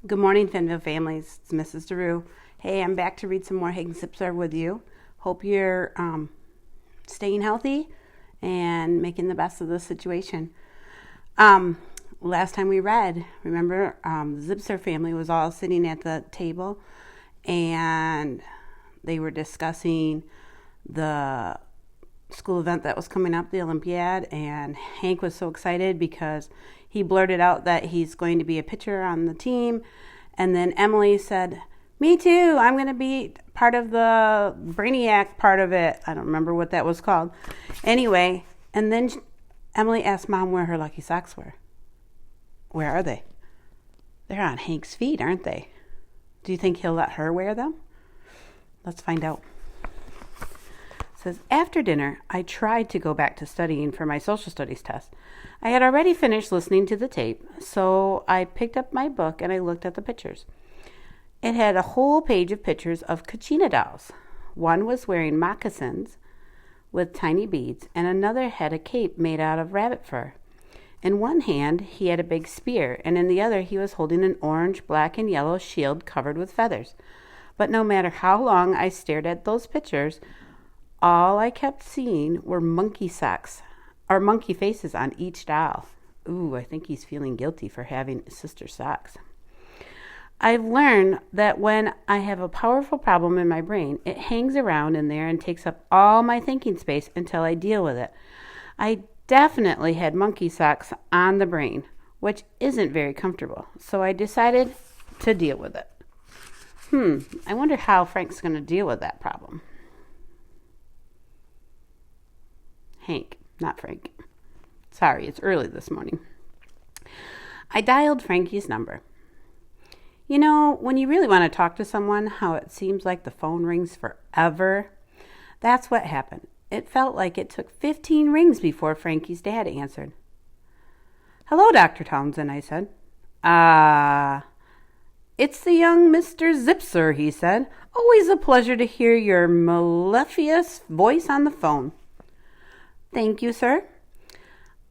Good morning, Fenville families. It's Mrs. DeRue. Hey, I'm back to read some more Zipzer with you. Hope you're staying healthy and making the best of the situation. Last time we read, remember, the Zipzer family was all sitting at the table and they were discussing the school event that was coming up, the Olympiad, and Hank was so excited because he blurted out that he's going to be a pitcher on the team. And then Emily said, me too, I'm going to be part of the Brainiac part of it. I don't remember what that was called. Anyway, and then Emily asked Mom where her lucky socks were. Where are they? They're on Hank's feet, aren't they? Do you think he'll let her wear them? Let's find out. It says, after dinner, I tried to go back to studying for my social studies test. I had already finished listening to the tape, so I picked up my book and I looked at the pictures. It had a whole page of pictures of Kachina dolls. One was wearing moccasins with tiny beads, and another had a cape made out of rabbit fur. In one hand, he had a big spear, and in the other, he was holding an orange, black, and yellow shield covered with feathers. But no matter how long I stared at those pictures, all I kept seeing were monkey socks, or monkey faces on each doll. Ooh, I think he's feeling guilty for having sister socks. I've learned that when I have a powerful problem in my brain, it hangs around in there and takes up all my thinking space until I deal with it. I definitely had monkey socks on the brain, which isn't very comfortable, so I decided to deal with it. I wonder how Frank's going to deal with that problem. Hank, not Frank. Sorry, it's early this morning. I dialed Frankie's number. You know, when you really want to talk to someone, how it seems like the phone rings forever? That's what happened. It felt like it took 15 rings before Frankie's dad answered. Hello, Dr. Townsend, I said. It's the young Mr. Zipzer, he said. Always a pleasure to hear your mellifluous voice on the phone. Thank you, sir.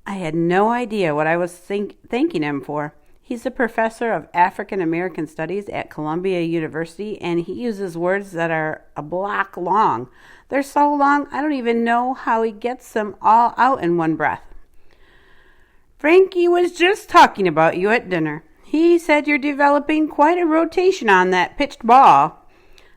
I had no idea what I was thanking him for. He's a professor of African American Studies at Columbia University, and he uses words that are a block long. They're so long, I don't even know how he gets them all out in one breath. Frankie was just talking about you at dinner. He said you're developing quite a rotation on that pitched ball.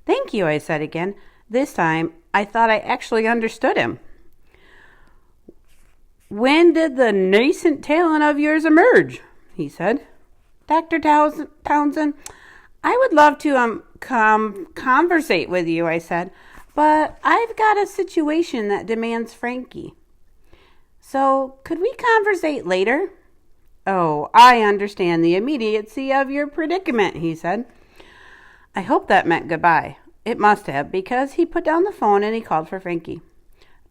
Thank you, I said again. This time, I thought I actually understood him. When did the nascent talent of yours emerge? He said. Dr. Townsend, I would love to conversate with you, I said, but I've got a situation that demands Frankie. So could we conversate later? Oh, I understand the immediacy of your predicament, he said. I hope that meant goodbye. It must have, because he put down the phone and he called for Frankie.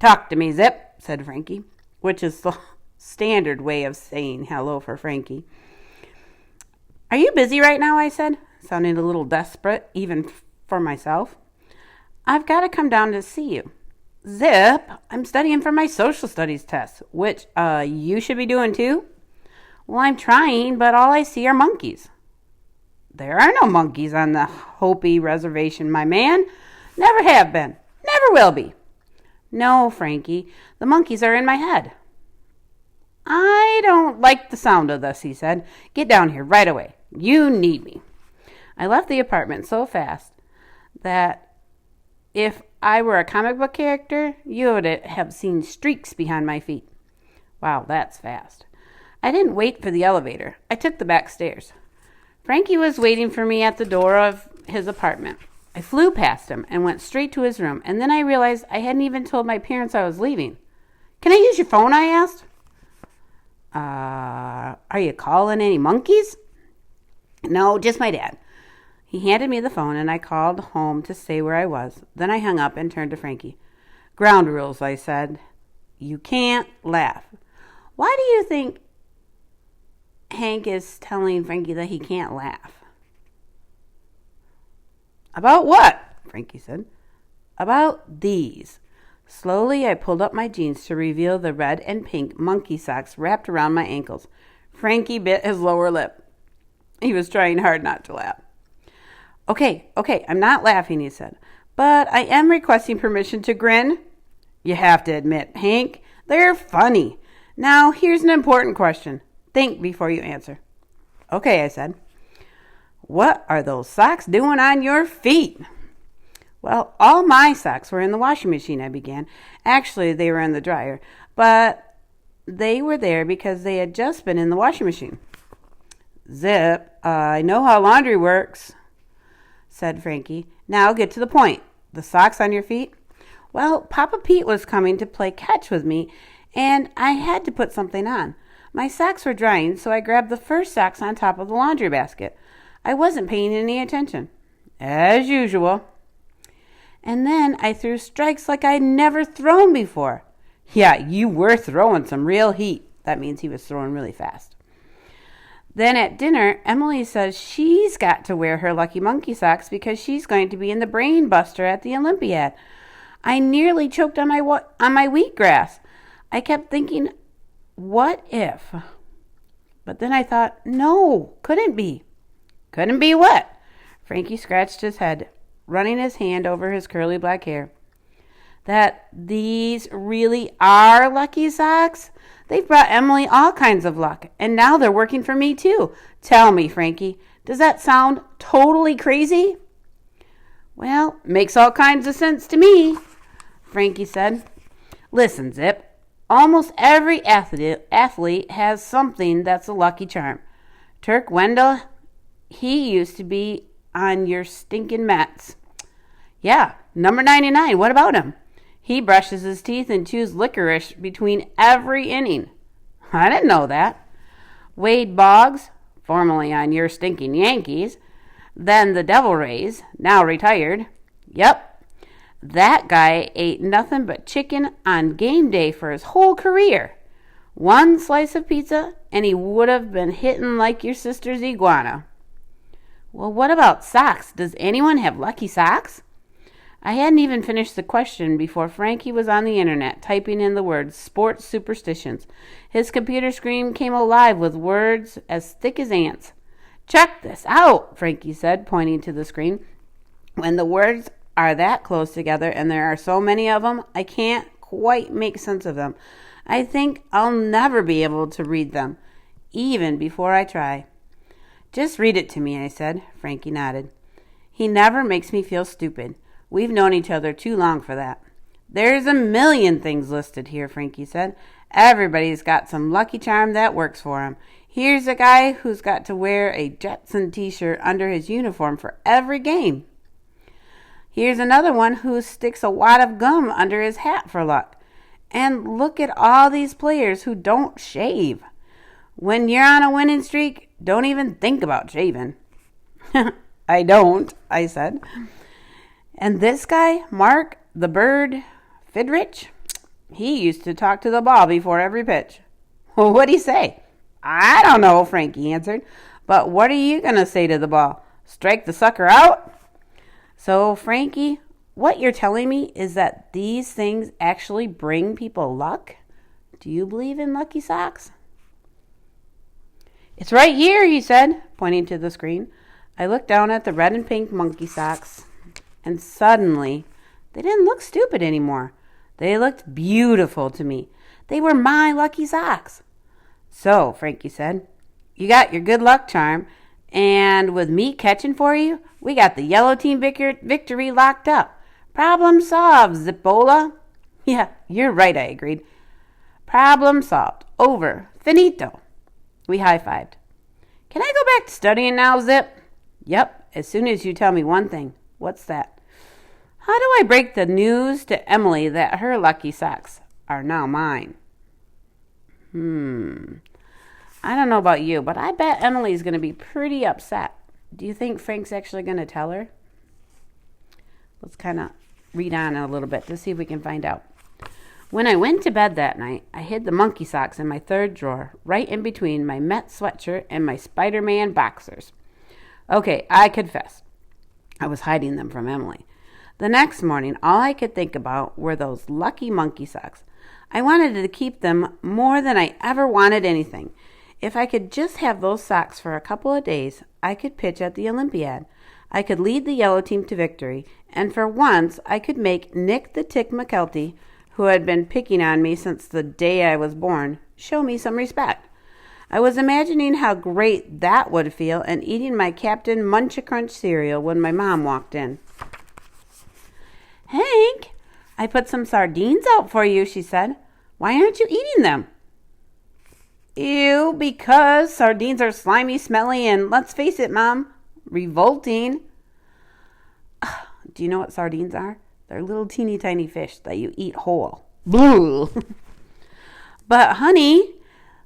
Talk to me, Zip, said Frankie, which is the standard way of saying hello for Frankie. Are you busy right now, I said, sounding a little desperate, even for myself. I've got to come down to see you. Zip, I'm studying for my social studies test, which you should be doing too. Well, I'm trying, but all I see are monkeys. There are no monkeys on the Hopi reservation, my man. Never have been. Never will be. No, Frankie, the monkeys are in my head. I don't like the sound of this, he said. Get down here right away. You need me. I left the apartment so fast that if I were a comic book character, you would have seen streaks behind my feet. Wow, that's fast. I didn't wait for the elevator. I took the back stairs. Frankie was waiting for me at the door of his apartment. I flew past him and went straight to his room, and then I realized I hadn't even told my parents I was leaving. Can I use your phone, I asked. Are you calling any monkeys? No, just my dad. He handed me the phone, and I called home to say where I was. Then I hung up and turned to Frankie. Ground rules, I said. You can't laugh. Why do you think Hank is telling Frankie that he can't laugh? About what? Frankie said. About these. Slowly, I pulled up my jeans to reveal the red and pink monkey socks wrapped around my ankles. Frankie bit his lower lip. He was trying hard not to laugh. Okay, I'm not laughing, he said, but I am requesting permission to grin. You have to admit, Hank, they're funny. Now, here's an important question. Think before you answer. Okay, I said. What are those socks doing on your feet? Well, all my socks were in the washing machine, I began. Actually, they were in the dryer, but they were there because they had just been in the washing machine. Zip, I know how laundry works, said Frankie. Now get to the point. The socks on your feet? Well, Papa Pete was coming to play catch with me, and I had to put something on. My socks were drying, so I grabbed the first socks on top of the laundry basket. I wasn't paying any attention. As usual. And then I threw strikes like I'd never thrown before. Yeah, you were throwing some real heat. That means he was throwing really fast. Then at dinner, Emily says she's got to wear her lucky monkey socks because she's going to be in the Brain Buster at the Olympiad. I nearly choked on my wheatgrass. I kept thinking, what if? But then I thought, no, couldn't be. Couldn't be what? Frankie scratched his head, running his hand over his curly black hair. That these really are lucky socks? They've brought Emily all kinds of luck, and now they're working for me too. Tell me, Frankie, does that sound totally crazy? Well, makes all kinds of sense to me, Frankie said. Listen, Zip, almost every athlete has something that's a lucky charm. Turk Wendell, he used to be on your stinking Mets. Yeah, number 99, what about him? He brushes his teeth and chews licorice between every inning. I didn't know that. Wade Boggs, formerly on your stinking Yankees, then the Devil Rays, now retired. Yep, that guy ate nothing but chicken on game day for his whole career. One slice of pizza, and he would have been hitting like your sister's iguana. Well, what about socks? Does anyone have lucky socks? I hadn't even finished the question before Frankie was on the internet, typing in the words sports superstitions. His computer screen came alive with words as thick as ants. Check this out, Frankie said, pointing to the screen. When the words are that close together and there are so many of them, I can't quite make sense of them. I think I'll never be able to read them, even before I try. Just read it to me, I said. Frankie nodded. He never makes me feel stupid. We've known each other too long for that. There's a million things listed here, Frankie said. Everybody's got some lucky charm that works for him. Here's a guy who's got to wear a Jetson t-shirt under his uniform for every game. Here's another one who sticks a wad of gum under his hat for luck. And look at all these players who don't shave. When you're on a winning streak, don't even think about shaving. I don't, I said. And this guy, Mark the Bird Fidrich, he used to talk to the ball before every pitch. Well, what'd he say? I don't know, Frankie answered. But what are you going to say to the ball? Strike the sucker out? So, Frankie, what you're telling me is that these things actually bring people luck? Do you believe in lucky socks? It's right here, he said, pointing to the screen. I looked down at the red and pink monkey socks. And suddenly, they didn't look stupid anymore. They looked beautiful to me. They were my lucky socks. So, Frankie said, you got your good luck charm, and with me catching for you, we got the yellow team victory locked up. Problem solved, Zipola. Yeah, you're right, I agreed. Problem solved. Over. Finito. We high-fived. Can I go back to studying now, Zip? Yep, as soon as you tell me one thing. What's that? How do I break the news to Emily that her lucky socks are now mine? I don't know about you, but I bet Emily's going to be pretty upset. Do you think Frank's actually going to tell her? Let's kind of read on a little bit to see if we can find out. When I went to bed that night, I hid the monkey socks in my third drawer, right in between my Met sweatshirt and my Spider-Man boxers. Okay, I confess. I was hiding them from Emily. The next morning, all I could think about were those lucky monkey socks. I wanted to keep them more than I ever wanted anything. If I could just have those socks for a couple of days, I could pitch at the Olympiad. I could lead the yellow team to victory, and for once I could make Nick the Tick McKelty, who had been picking on me since the day I was born, show me some respect. I was imagining how great that would feel and eating my Captain Munch-a-Crunch cereal when my mom walked in. "Hank, I put some sardines out for you," she said. "Why aren't you eating them?" "Ew, because sardines are slimy, smelly, and let's face it, Mom, revolting." Do you know what sardines are? They're little teeny tiny fish that you eat whole. Blue. "But honey,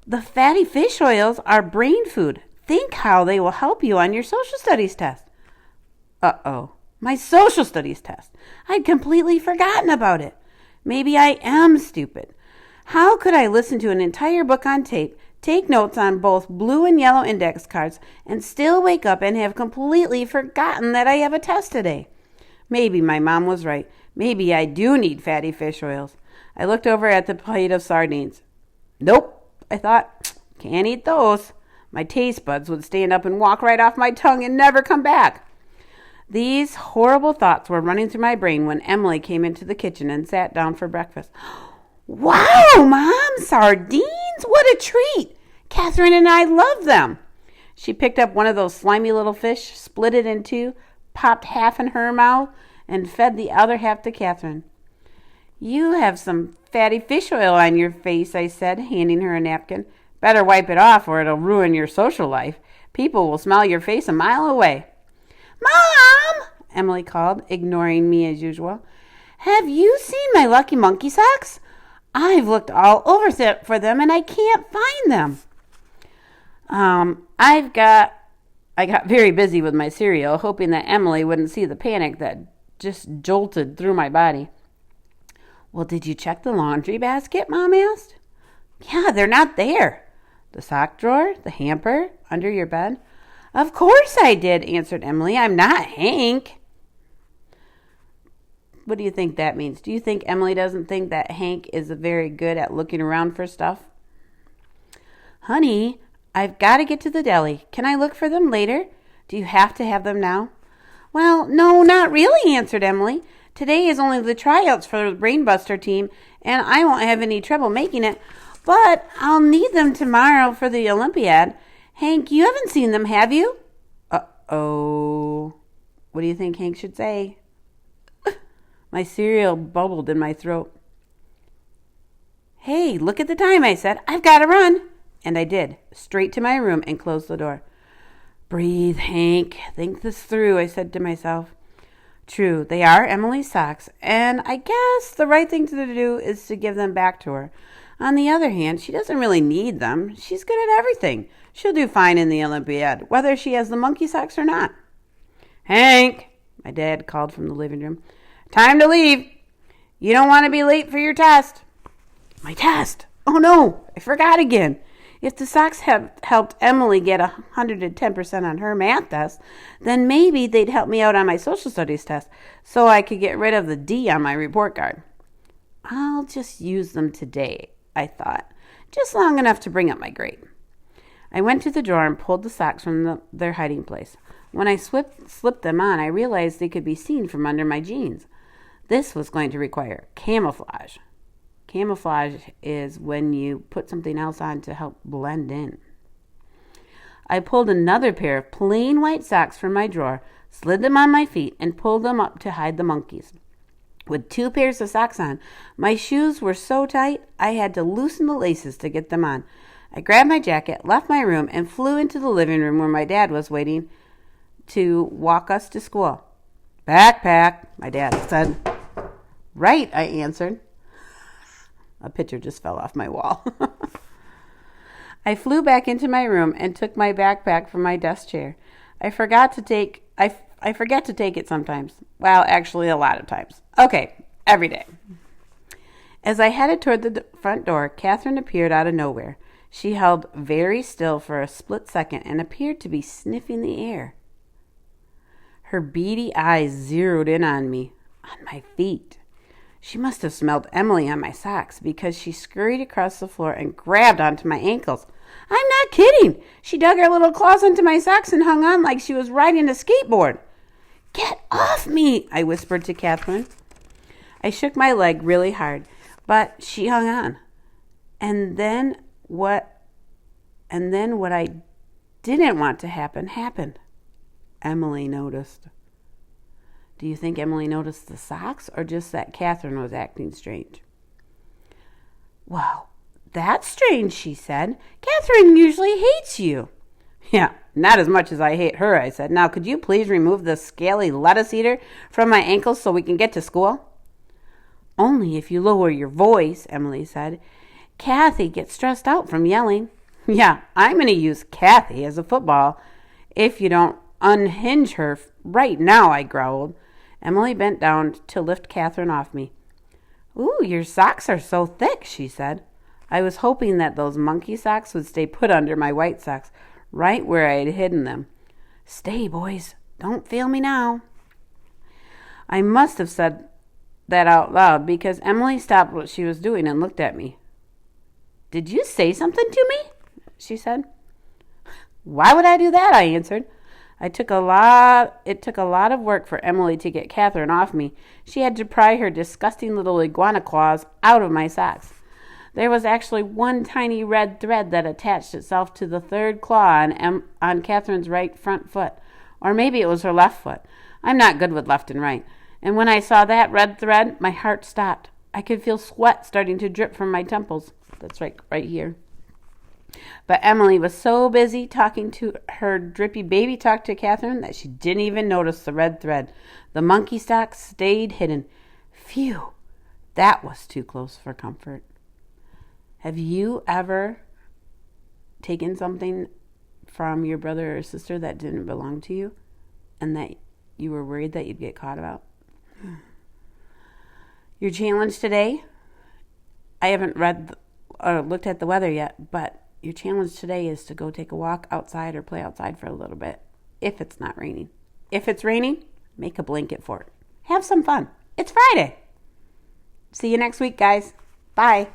the fatty fish oils are brain food. Think how they will help you on your social studies test." Uh-oh, my social studies test. I'd completely forgotten about it. Maybe I am stupid. How could I listen to an entire book on tape, take notes on both blue and yellow index cards, and still wake up and have completely forgotten that I have a test today? Maybe my mom was right. Maybe I do need fatty fish oils. I looked over at the plate of sardines. Nope, I thought, can't eat those. My taste buds would stand up and walk right off my tongue and never come back. These horrible thoughts were running through my brain when Emily came into the kitchen and sat down for breakfast. "Wow, Mom, sardines? What a treat! Catherine and I love them." She picked up one of those slimy little fish, split it in two, popped half in her mouth, and fed the other half to Catherine. "You have some fatty fish oil on your face," I said, handing her a napkin. "Better wipe it off or it'll ruin your social life. People will smell your face a mile away." "Mom!" Emily called, ignoring me as usual. "Have you seen my lucky monkey socks? I've looked all over for them and I can't find them." I got very busy with my cereal, hoping that Emily wouldn't see the panic that just jolted through my body. "Well, did you check the laundry basket?" Mom asked. "Yeah, they're not there." "The sock drawer, the hamper, under your bed?" "Of course I did," answered Emily. "I'm not Hank." What do you think that means? Do you think Emily doesn't think that Hank is very good at looking around for stuff? "Honey, I've got to get to the deli. Can I look for them later? Do you have to have them now?" "Well, no, not really," answered Emily. "Today is only the tryouts for the Brainbuster team, and I won't have any trouble making it. But I'll need them tomorrow for the Olympiad. Hank, you haven't seen them, have you?" Uh-oh. What do you think Hank should say? My cereal bubbled in my throat. "Hey, look at the time," I said. "I've got to run." And I did, straight to my room and closed the door. "Breathe, Hank. Think this through," I said to myself. True, they are Emily's socks, and I guess the right thing to do is to give them back to her. On the other hand, she doesn't really need them. She's good at everything. She'll do fine in the Olympiad, whether she has the monkey socks or not. "Hank," my dad called from the living room. "Time to leave. You don't want to be late for your test." My test? Oh no, I forgot again. If the socks have helped Emily get 110% on her math test, then maybe they'd help me out on my social studies test so I could get rid of the D on my report card. I'll just use them today, I thought, just long enough to bring up my grade. I went to the drawer and pulled the socks from their hiding place. When I slipped them on, I realized they could be seen from under my jeans. This was going to require camouflage. Camouflage is when you put something else on to help blend in. I pulled another pair of plain white socks from my drawer, slid them on my feet, and pulled them up to hide the monkeys. With 2 pairs of socks on, my shoes were so tight I had to loosen the laces to get them on. I grabbed my jacket, left my room, and flew into the living room where my dad was waiting to walk us to school. "Backpack," my dad said. "Right," I answered. A picture just fell off my wall. I flew back into my room and took my backpack from my desk chair. I forget to take it sometimes. Well, actually a lot of times. Okay, every day. As I headed toward the front door, Catherine appeared out of nowhere. She held very still for a split second and appeared to be sniffing the air. Her beady eyes zeroed in on me, on my feet. She must have smelled Emily on my socks because she scurried across the floor and grabbed onto my ankles. "I'm not not kidding. She dug her little claws into my socks and hung on like she was riding a skateboard. Get off me, I whispered to Catherine. I shook my leg really hard, but she hung on. And then what I didn't want to happen happened. Emily noticed. Do you think Emily noticed the socks or just that Catherine was acting strange? Well, that's strange, she said. Catherine usually hates you. Yeah, not as much as I hate her, I said. Now, could you please remove the scaly lettuce eater from my ankles so we can get to school? Only if you lower your voice, Emily said. Kathy gets stressed out from yelling. Yeah, I'm going to use Kathy as a football if you don't unhinge her right now, I growled. Emily bent down to lift Catherine off me. Ooh, your socks are so thick, she said. I was hoping that those monkey socks would stay put under my white socks, right where I had hidden them. Stay, boys. Don't fail me now. I must have said that out loud because Emily stopped what she was doing and looked at me. Did you say something to me? She said. Why would I do that? I answered. It took a lot of work for Emily to get Catherine off me. She had to pry her disgusting little iguana claws out of my socks. There was actually one tiny red thread that attached itself to the third claw on Catherine's right front foot. Or maybe it was her left foot. I'm not good with left and right. And when I saw that red thread, my heart stopped. I could feel sweat starting to drip from my temples. That's right here. But Emily was so busy talking to her drippy baby talk to Catherine that she didn't even notice the red thread. The monkey socks stayed hidden. Phew, that was too close for comfort. Have you ever taken something from your brother or sister that didn't belong to you and that you were worried that you'd get caught about? Your challenge today, I haven't read or looked at the weather yet, but your challenge today is to go take a walk outside or play outside for a little bit if it's not raining. If it's raining, make a blanket fort. Have some fun. It's Friday. See you next week, guys. Bye.